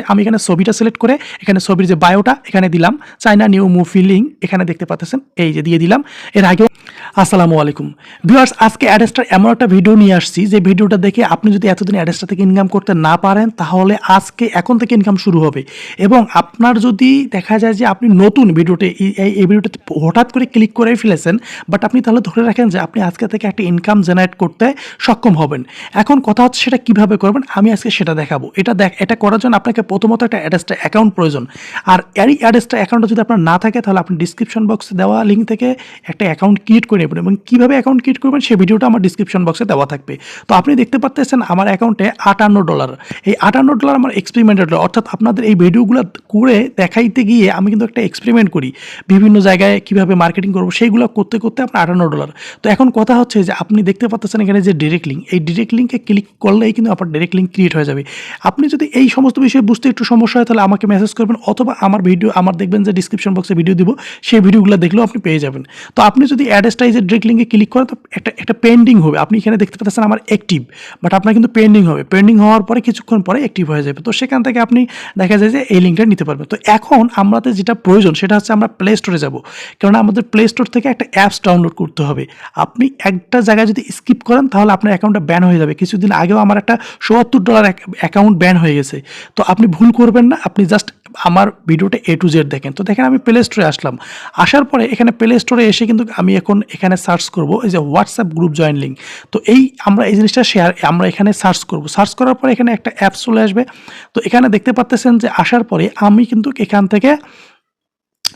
আমি এখানে ছবিটা সিলেক্ট করে এখানে ছবির যে বায়োটা এখানে দিলাম, চায়না নিউ মুভি লিঙ্ক এখানে দেখতে পাচ্ছেন, এই যে দিয়ে দিলাম। এর আগেও আসসালামু আলাইকুম ভিউয়ার্স, আজকে অ্যাডস্টার এমন একটা ভিডিও নিয়ে আসছি যে ভিডিওটা দেখে আপনি যদি এতদিন অ্যাডস্টার থেকে ইনকাম করতে না পারেন তাহলে আজকে এখন থেকে ইনকাম শুরু হবে। এবং আপনার যদি দেখা যায় যে আপনি নতুন ভিডিওতে এই ভিডিওটাতে হঠাৎ করে ক্লিক করে ফেলেছেন, বাট আপনি তাহলে ধরে রাখেন যে আপনি আজকে থেকে একটা ইনকাম জেনারেট করতে সক্ষম হবেন। এখন কথা হচ্ছে সেটা কিভাবে করবেন, আমি আজকে সেটা দেখাবো। এটা করার জন্য আপনাকে প্রথমত একটা অ্যাডস্টার অ্যাকাউন্ট প্রয়োজন। আর এই অ্যাডস্টার অ্যাকাউন্টটা যদি আপনার না থাকে তাহলে আপনি ডিসক্রিপশন বক্সে দেওয়া লিঙ্ক থেকে একটা অ্যাকাউন্ট ক্রিয়েট করে নেবেন, এবং কীভাবে অ্যাকাউন্ট ক্রিয়েট করবেন সেই ভিডিওটা আমার ডিসক্রিপশন বক্সে দেওয়া থাকবে। তো আপনি দেখতে পাচ্ছেন আমার অ্যাকাউন্টে $58, এই $58 আমার এক্সপেরিমেন্টের, অর্থাৎ আপনাদের এই ভিডিওগুলো করে দেখাইতে গিয়ে আমি কিন্তু একটা এক্সপেরিমেন্ট করি, বিভিন্ন জায়গায় কীভাবে মার্কেটিং করবো সেইগুলো করতে করতে আপনার $58। তো এখন কথা হচ্ছে যে আপনি দেখতে পাচ্ছেন এখানে যে ডিরেক্ট লিঙ্ক, এই ডিরেক্ট লিঙ্কে ক্লিক করলেই কিন্তু আপনার ডিরেক্ট লিঙ্ক ক্রিয়েট হয়ে যাবে। আপনি যদি এই সমস্ত বিষয়ে বুঝতে একটু সমস্যা হয় তাহলে আমাকে মেসেজ করবেন, অথবা আমার দেখবেন যে ডিসক্রিপশন বক্সে ভিডিও দিব, সেই ভিডিওগুলো দেখলেও আপনি পেয়ে যাবেন। তো আপনি যদি অ্যাডস্টাইজের ডিরেক্ট লিঙ্কে ক্লিক করেন তো একটা পেন্ডিং হবে, আপনি এখানে দেখতে পাচ্ছেন আমার অ্যাক্টিভ, বাট আপনার কিন্তু পেন্ডিং হবে। পেন্ডিং হওয়ার পরে কিছুক্ষণ পরে অ্যাক্টিভ হয়ে যাবে। তো সেখান থেকে আপনি দেখা যায় যে এই লিঙ্কটা নিতে পারবেন। তো এখন আমাদের যেটা প্রয়োজন সেটা হচ্ছে আমরা প্লে স্টোরে যাব, কারণ আমাদের প্লে স্টোর থেকে একটা অ্যাপস ডাউনলোড করতে হবে। আপনি একটা জায়গায় যদি স্কিপ করেন তাহলে আপনার অ্যাকাউন্টটা ব্যান হয়ে যাবে। কিছুদিন আগেও আমার একটা $৭৪ অ্যাকাউন্ট ব্যান হয়ে গেছে। তো আপনি ভুল করবেন না, আপনি জাস্ট আমার ভিডিওটা A to Z দেখেন। তো দেখেন আমি প্লে স্টোরে আসলাম, আসার পরে এখানে প্লে স্টোরে এসে কিন্তু আমি এখন এখানে সার্চ করব এই যে হোয়াটসঅ্যাপ গ্রুপ জয়েন লিঙ্ক। তো আমরা এই জিনিসটা আমরা এখানে সার্চ করব, সার্চ করার পরে এখানে একটা অ্যাপস চলে আসবে। তো এখানে দেখতে পাচ্ছেন যে আসার পরে আমি কিন্তু এখান থেকে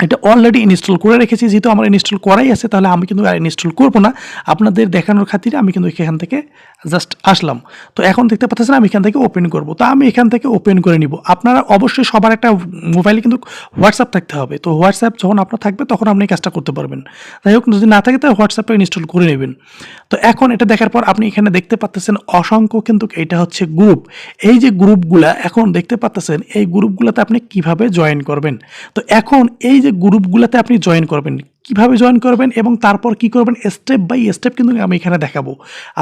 এটা অলরেডি ইনস্টল করে রেখেছি। যেহেতু আমার ইনস্টল করাই আছে তাহলে আমি কিন্তু আর ইনস্টল করব না, আপনাদের দেখানোর খাতিরে আমি কিন্তু এখান থেকে জাস্ট আসলাম। তো এখন দেখতে পাচ্ছেন আমি এখান থেকে ওপেন করব। তো আমি এখান থেকে ওপেন করে নিব। আপনারা অবশ্যই সবার একটা মোবাইলে কিন্তু হোয়াটসঅ্যাপ থাকতে হবে। তো হোয়াটসঅ্যাপ যখন আপনার থাকবে তখন আপনি এই কাজটা করতে পারবেন। যাই হোক, যদি না থাকে তাহলে হোয়াটসঅ্যাপটা ইনস্টল করে নেবেন। তো এখন এটা দেখার পর আপনি এখানে দেখতে পাচ্ছেন অসংখ্য কিন্তু এটা হচ্ছে গ্রুপ। এই যে গ্রুপগুলা এখন দেখতে পাচ্ছেন, এই গ্রুপগুলোতে আপনি কিভাবে জয়েন করবেন। তো এখন এই যে গ্রুপগুলোতে আপনি জয়েন করবেন, কিভাবে জয়েন করবেন এবং তারপর কি করবেন স্টেপ বাই স্টেপ কিন্তু আমি এখানে দেখাবো।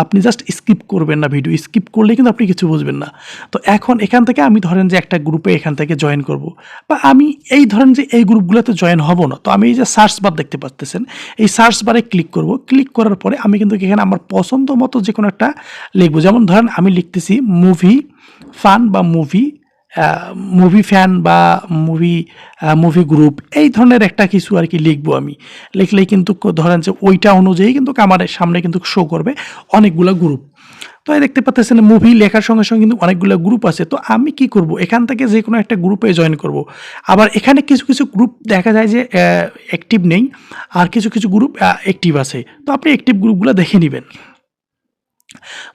আপনি জাস্ট স্কিপ করবেন না, ভিডিও স্কিপ করলে কিন্তু আপনি কিছু বুঝবেন না। তো এখন এখান থেকে আমি ধরেন যে একটা গ্রুপে এখান থেকে জয়েন করব, বা আমি এই ধরেন যে এই গ্রুপগুলোতে জয়েন হব না। তো আমি এই যে সার্চ বার দেখতে পাচ্ছেন, এই সার্চ বারে ক্লিক করব। ক্লিক করার পরে আমি কিন্তু এখানে আমার পছন্দ মতো যে কোনো একটা লিখবো। যেমন ধরেন আমি লিখতেছি মুভি ফান বা মুভি ফ্যান বা মুভি গ্রুপ, এই ধরনের একটা কিছু আর কি লিখবো। আমি লিখলেই কিন্তু ধরেন যে ওইটা অনুযায়ী কিন্তু আমার সামনে কিন্তু শো করবে অনেকগুলো গ্রুপ। তো দেখতে পাচ্ছেন মুভি লেখার সঙ্গে সঙ্গে কিন্তু অনেকগুলো গ্রুপ আছে। তো আমি কি করব, এখান থেকে যে কোনো একটা গ্রুপে জয়েন করব। আবার এখানে কিছু কিছু গ্রুপ দেখা যায় যে অ্যাক্টিভ নেই, আর কিছু কিছু গ্রুপ অ্যাক্টিভ আছে। তো আপনি অ্যাক্টিভ গ্রুপগুলো দেখে নেবেন।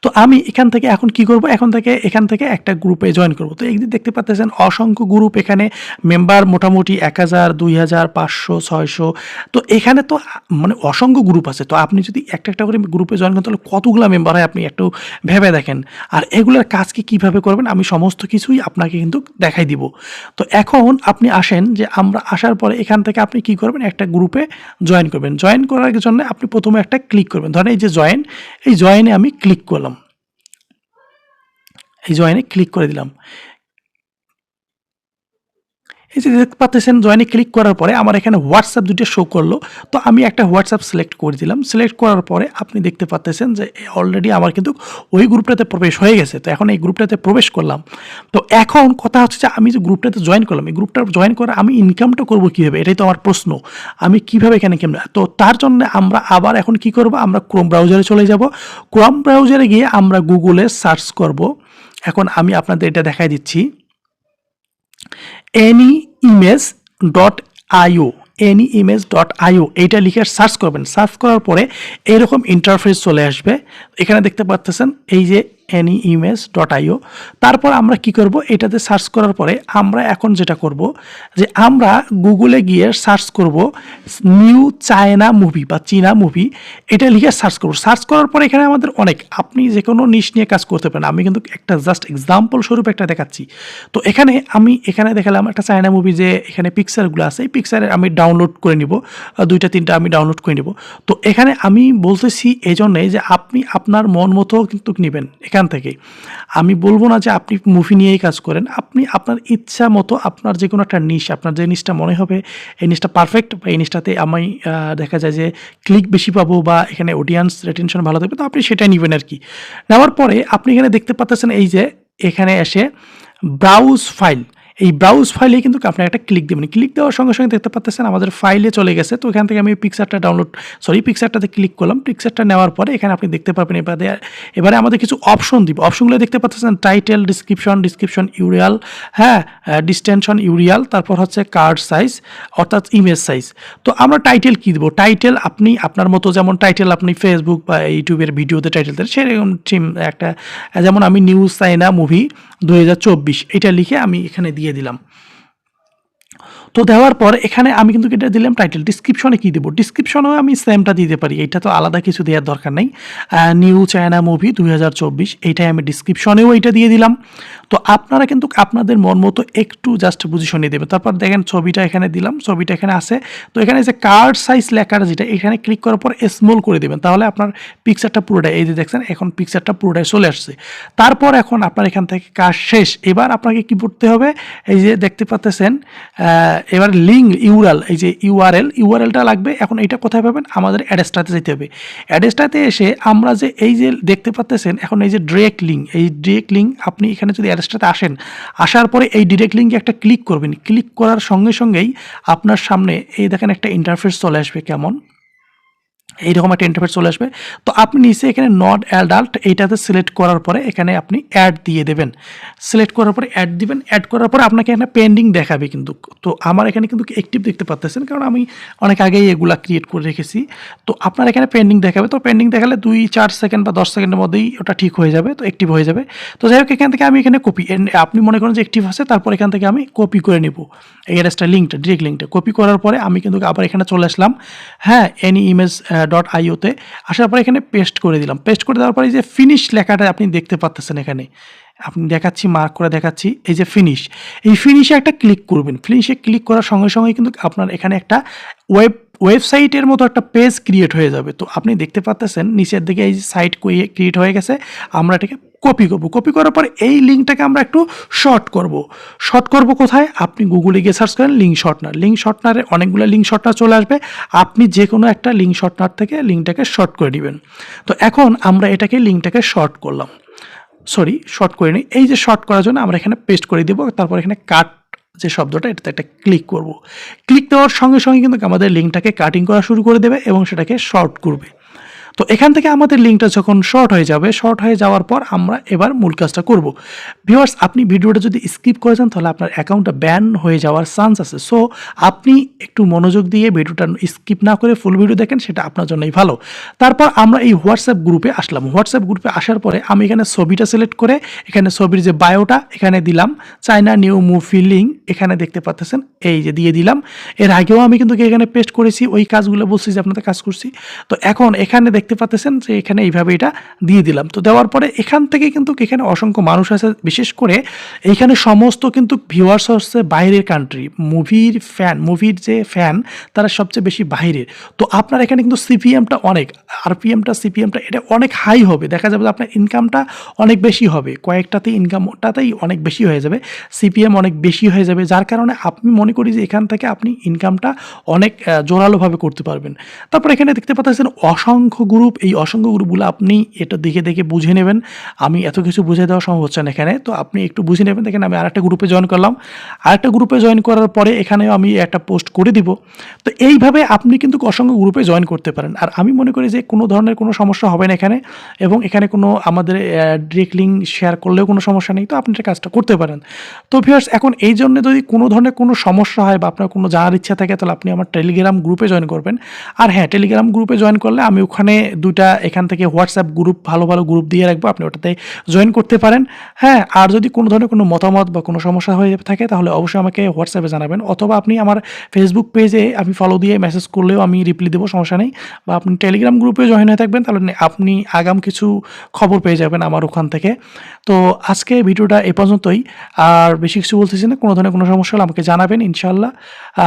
তো আমি এখান থেকে এখন কি করব, এখান থেকে একটা গ্রুপে জয়েন করব। তো এই যে দেখতে পাচ্ছেন অসংখ্য গ্রুপ, এখানে মেম্বার মোটামুটি 1000, 2000, 500, 600। তো এখানে তো মানে অসংখ্য গ্রুপ আছে। তো আপনি যদি একটা একটা করে গ্রুপে জয়েন করেন তাহলে কতগুলো মেম্বার হয় আপনি একটু ভেবে দেখেন। আর এগুলোর কাজকে কিভাবে করবেন আমি সমস্ত কিছুই আপনাকে কিন্তু দেখাই দিব। তো এখন আপনি আসেন যে আমরা আসার পরে এখান থেকে আপনি কি করবেন, একটা গ্রুপে জয়েন করবেন। জয়েন করার জন্য আপনি প্রথমে একটা ক্লিক করবেন। ধরেন এই যে এই জয়েনে আমি ক্লিক করলাম, এই জয়েনে ক্লিক করে দিলাম। এই যে দেখতে পাচ্ছেন জয়েনে ক্লিক করার পরে আমার এখানে হোয়াটসঅ্যাপ দুটো শো করলো। তো আমি একটা হোয়াটসঅ্যাপ সিলেক্ট করে দিলাম। সিলেক্ট করার পরে আপনি দেখতে পাচ্ছেন যে অলরেডি আমার কিন্তু ওই গ্রুপটাতে প্রবেশ হয়ে গেছে। তো এখন এই গ্রুপটাতে প্রবেশ করলাম। তো এখন কথা হচ্ছে যে আমি যে গ্রুপটাতে জয়েন করলাম, এই গ্রুপটা জয়েন করে আমি ইনকামটা করবো কীভাবে, এটাই তো আমার প্রশ্ন। আমি কীভাবে এখানে কেমন, তো তার জন্য আমরা আবার এখন কি করব, আমরা ক্রোম ব্রাউজারে চলে যাব। ক্রোম ব্রাউজারে গিয়ে আমরা গুগলে সার্চ করব। এখন আমি আপনাদের এটা দেখাই দিচ্ছি, anyimage.io এইটা লিখে সার্চ করবেন। সার্চ করার পরে এইরকম ইন্টারফেস চলে আসবে। এখানে দেখতে পাচ্ছেন এই যে anyimage.io। তারপর আমরা কি করব, এটাতে সার্চ করার পরে আমরা এখন যেটা করব যে আমরা গুগলে গিয়ে সার্চ করব নিউ চায়না মুভি বা চীনা মুভি, এটা লিখে সার্চ করব। সার্চ করার পরে এখানে আমাদের আপনি যে কোনো নিশ নিয়ে কাজ করতে পারেন। আমি কিন্তু একটা জাস্ট এক্সাম্পল স্বরূপ একটা দেখাচ্ছি। তো এখানে দেখালাম একটা চায়না মুভি, যে এখানে পিকচারগুলো আছে, এই পিকচারে আমি ডাউনলোড করে নিব, 2-3টা আমি ডাউনলোড করে নিব। তো এখানে আমি বলতেছি এই জন্যে যে আপনি আপনার মন মতো কিন্তু নেবেন। এখান এখান থেকে আমি বলবো না যে আপনি মুভি নিয়েই কাজ করেন, আপনি আপনার ইচ্ছা মতো আপনার যে কোনো একটা নিশ, আপনার যে নিশটা মনে হবে এই নিশটা পারফেক্ট বা এই নিশটাতে আমি দেখা যায় যে ক্লিক বেশি পাবো বা এখানে অডিয়েন্স রিটেনশন ভালো থাকবে, তো আপনি সেটাই নেবেন আর কি। নেওয়ার পরে আপনি এখানে দেখতে পাচ্ছেন এই যে এখানে এসে ব্রাউজ ফাইল, এই ব্রাউজ ফাইলে কিন্তু আপনার একটা ক্লিক দেবেন। ক্লিক দেওয়ার সঙ্গে সঙ্গে দেখতে পাচ্ছেন আমাদের ফাইলে চলে গেছে। তো এখান থেকে আমি পিকচারটাতে ক্লিক করলাম। পিকচারটা নেওয়ার পরে এখানে আপনি দেখতে পাবেন এবারে আমাদের কিছু অপশন দিব। অপশনগুলো দেখতে পাচ্ছেন টাইটেল, ডিসক্রিপশন ইউরিয়াল, হ্যাঁ, ডিস্টেনশন ইউরিয়াল, তারপর হচ্ছে কার্ড সাইজ অর্থাৎ ইমেজ সাইজ। তো আমরা টাইটেল কী দেবো? টাইটেল আপনি আপনার মতো, যেমন টাইটেল আপনি ফেসবুক বা ইউটিউবের ভিডিওতে টাইটেল দেন সেরকম একটা, যেমন আমি নিউজ চাইনা মুভি 2024 এটা লিখে আমি এখানে দিয়ে দিলাম। তো দেওয়ার পর এখানে আমি কিন্তু এটা দিলাম টাইটেল। ডিসক্রিপশনে কী দেবো? ডিসক্রিপশনেও আমি সেমটা দিতে পারি, এটা তো আলাদা কিছু দেওয়ার দরকার নেই। নিউ চায়না মুভি 2024 এইটাই আমি ডিসক্রিপশনেও এইটা দিয়ে দিলাম। তো আপনারা কিন্তু আপনাদের মন মতো একটু জাস্ট পজিশনে দেবেন। তারপর দেখেন ছবিটা এখানে দিলাম, ছবিটা এখানে আছে। তো এখানে যে কার্ড সাইজ লেখাটা যেটা, এখানে ক্লিক করার পর স্মল করে দেবেন, তাহলে আপনার পিকচারটা পুরোটাই, এই যে দেখছেন এখন পিকচারটা পুরোটাই চলে আসছে। তারপর এখন আপনার এখান থেকে কাজ শেষ। এবার আপনাকে কী করতে হবে? এই যে দেখতে পাচ্ছেন এবার লিঙ্ক ইউআরএল, এই যে ইউআরএলটা লাগবে। এখন এটা কোথায় পাবেন? আমাদের অ্যাড্রেসটাতে যেতে হবে। অ্যাড্রেসটাতে এসে আমরা যে এই যে দেখতে পাচ্ছেন এখন এই যে ডিরেক্ট লিঙ্ক, আপনি এখানে যদি অ্যাড্রেসটাতে আসেন, আসার পরে এই ডিরেক্ট লিঙ্কে একটা ক্লিক করবেন। ক্লিক করার সঙ্গে সঙ্গেই আপনার সামনে এই দেখেন একটা ইন্টারফেস চলে আসবে, কেমন এইরকম একটা ইন্টারফেস চলে আসবে। তো আপনি নিচে এখানে নট অ্যাডাল্ট এইটাতে সিলেক্ট করার পরে এখানে আপনি অ্যাড দিয়ে দেবেন। সিলেক্ট করার পরে অ্যাড দিবেন। অ্যাড করার পরে আপনাকে এখানে পেন্ডিং দেখাবে কিন্তু। তো আমার এখানে কিন্তু অ্যাক্টিভ দেখতে পাচ্ছেন, কারণ আমি অনেক আগেই এগুলা ক্রিয়েট করে রেখেছি। তো আপনার এখানে পেন্ডিং দেখাবে। তো পেন্ডিং দেখালে 2-4 সেকেন্ড বা 10 সেকেন্ডের মধ্যেই ওটা ঠিক হয়ে যাবে, তো অ্যাক্টিভ হয়ে যাবে। তো যাই হোক, এখান থেকে আমি এখানে আপনি মনে করেন যে অ্যাক্টিভ আছে, তারপর এখান থেকে আমি কপি করে নেব এই অ্যাড্রেসটা, ডিরেক্ট লিঙ্কটা কপি করার পরে আমি কিন্তু আবার এখানে চলে আসলাম, হ্যাঁ, image.ioতে আসার পরে এখানে পেস্ট করে দিলাম। পেস্ট করে দেওয়ার পরে এই যে ফিনিশ লেখাটা আপনি দেখতে পাচ্ছেন, এখানে আপনি দেখাচ্ছি, মার্ক করে দেখাচ্ছি, এই যে ফিনিশ, এই ফিনিশে একটা ক্লিক করবেন। ফিনিশে ক্লিক করার সঙ্গে সঙ্গে কিন্তু আপনার এখানে একটা ওয়েবসাইটের মতো একটা পেজ ক্রিয়েট হয়ে যাবে। তো আপনি দেখতে পাচ্ছেন নিচের দিকে এই যে সাইট ক্রিয়েট হয়ে গেছে। আমরা এটাকে কপি করব। কপি করার পর এই লিঙ্কটাকে আমরা একটু শর্ট করব কোথায়? আপনি গুগলে গিয়ে সার্চ করেন লিঙ্ক শর্টনারে অনেকগুলো লিঙ্ক শর্টনার চলে আসবে। আপনি যে কোনো একটা লিঙ্ক শর্টনার থেকে লিঙ্কটাকে শর্ট করে দিবেন। তো এখন আমরা লিঙ্কটাকে শর্ট করে নিই। এই যে শর্ট করার জন্য আমরা এখানে পেস্ট করে দিব। তারপর এখানে কাট যে শব্দটা, এটাতে একটা ক্লিক করব। ক্লিক দেওয়ার সঙ্গে সঙ্গে কিন্তু আমাদের লিঙ্কটাকে কাটিং করা শুরু করে দেবে এবং সেটাকে শর্ট করবে। তো এখান থেকে আমাদের লিঙ্কটা যখন শর্ট হয়ে যাওয়ার পর আমরা এবার মূল কাজটা করব। ভিউয়ার্স, আপনি ভিডিওটা যদি স্কিপ করেছেন তাহলে আপনার অ্যাকাউন্টটা ব্যান হয়ে যাওয়ার চান্স আছে। সো আপনি একটু মনোযোগ দিয়ে ভিডিওটা স্কিপ না করে ফুল ভিডিও দেখেন, সেটা আপনার জন্যই ভালো। তারপর আমরা এই হোয়াটসঅ্যাপ গ্রুপে আসলাম। হোয়াটসঅ্যাপ গ্রুপে আসার পরে আমি এখানে ছবিটা সিলেক্ট করে এখানে ছবির যে বায়োটা এখানে দিলাম, চায়না নিউ মুভি লিঙ্ক এখানে দেখতে পাচ্ছেন, এই যে দিয়ে দিলাম। এর আগেও আমি কিন্তু এখানে পেস্ট করেছি, ওই কাজগুলো বলছি যে আপনাদের কাজ করছি। তো এখন এখানে দেখতে পাচ্ছেন যে এখানে এইভাবে এটা দিয়ে দিলাম। তো দেওয়ার পরে এখান থেকে কিন্তু এখানে অসংখ্য মানুষ আছে, বিশেষ করে এইখানে সমস্ত কিন্তু ভিউয়ার্স হচ্ছে বাইরের কান্ট্রি, মুভির যে ফ্যান তারা সবচেয়ে বেশি বাইরের। তো আপনার এখানে কিন্তু সিপিএমটা অনেক, সিপিএমটা এটা অনেক হাই হবে। দেখা যাবে যে আপনার ইনকামটা অনেক বেশি হবে, ইনকামটাতেই অনেক বেশি হয়ে যাবে, সিপিএম অনেক বেশি হয়ে যাবে, যার কারণে আপনি মনে করি যে এখান থেকে আপনি ইনকামটা অনেক জোরালোভাবে করতে পারবেন। তারপর এখানে দেখতে পাচ্ছেন অসংখ্য গ্রুপ, এই অসংখ্য গ্রুপগুলো আপনি এটা দেখে বুঝে নেবেন। আমি এত কিছু বুঝে দেওয়া সম্ভব হচ্ছে না এখানে, তো আপনি একটু বুঝে নেবেন। দেখেন আমি আরেকটা গ্রুপে জয়েন করলাম। আরেকটা গ্রুপে জয়েন করার পরে এখানেও আমি একটা পোস্ট করে দিব। তো এইভাবে আপনি কিন্তু অসংখ্য গ্রুপে জয়েন করতে পারেন। আর আমি মনে করি যে কোনো ধরনের কোনো সমস্যা হবে না এখানে, এবং এখানে কোনো আমাদের ডিরেক্ট লিঙ্ক শেয়ার করলেও কোনো সমস্যা নেই। তো আপনি এটা কাজটা করতে পারেন। তো ভিউয়ার্স, এখন এই জন্য যদি কোনো ধরনের কোনো সমস্যা হয় বা আপনার কোনো জানার ইচ্ছা থাকে, তাহলে আপনি আমার টেলিগ্রাম গ্রুপে জয়েন করবেন। আর হ্যাঁ, টেলিগ্রাম গ্রুপে জয়েন করলে আমি ওখানে দুইটা এখান থেকে হোয়াটসঅ্যাপ গ্রুপ, ভালো গ্রুপ দিয়ে রাখবো, আপনি ওটাতে জয়েন করতে পারেন। হ্যাঁ, আর যদি কোনো ধরনের কোনো মতামত বা কোনো সমস্যা হয়ে থাকে তাহলে অবশ্যই আমাকে হোয়াটসঅ্যাপে জানাবেন, অথবা আপনি আমার ফেসবুক পেজে আমি ফলো দিয়ে মেসেজ করলেও আমি রিপ্লাই দেবো, সমস্যা নেই। বা আপনি টেলিগ্রাম গ্রুপে জয়েন হয়ে থাকবেন, তাহলে আপনি আগাম কিছু খবর পেয়ে যাবেন আমার ওখান থেকে। তো আজকে ভিডিওটা এ পর্যন্তই, আর বেশি কিছু বলতেছি না। কোনো ধরনের কোনো সমস্যা হলে আমাকে জানাবেন, ইনশাআল্লাহ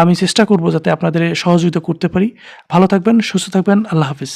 আমি চেষ্টা করবো যাতে আপনাদের সহযোগিতা করতে পারি। ভালো থাকবেন, সুস্থ থাকবেন, আল্লাহ হাফিজ।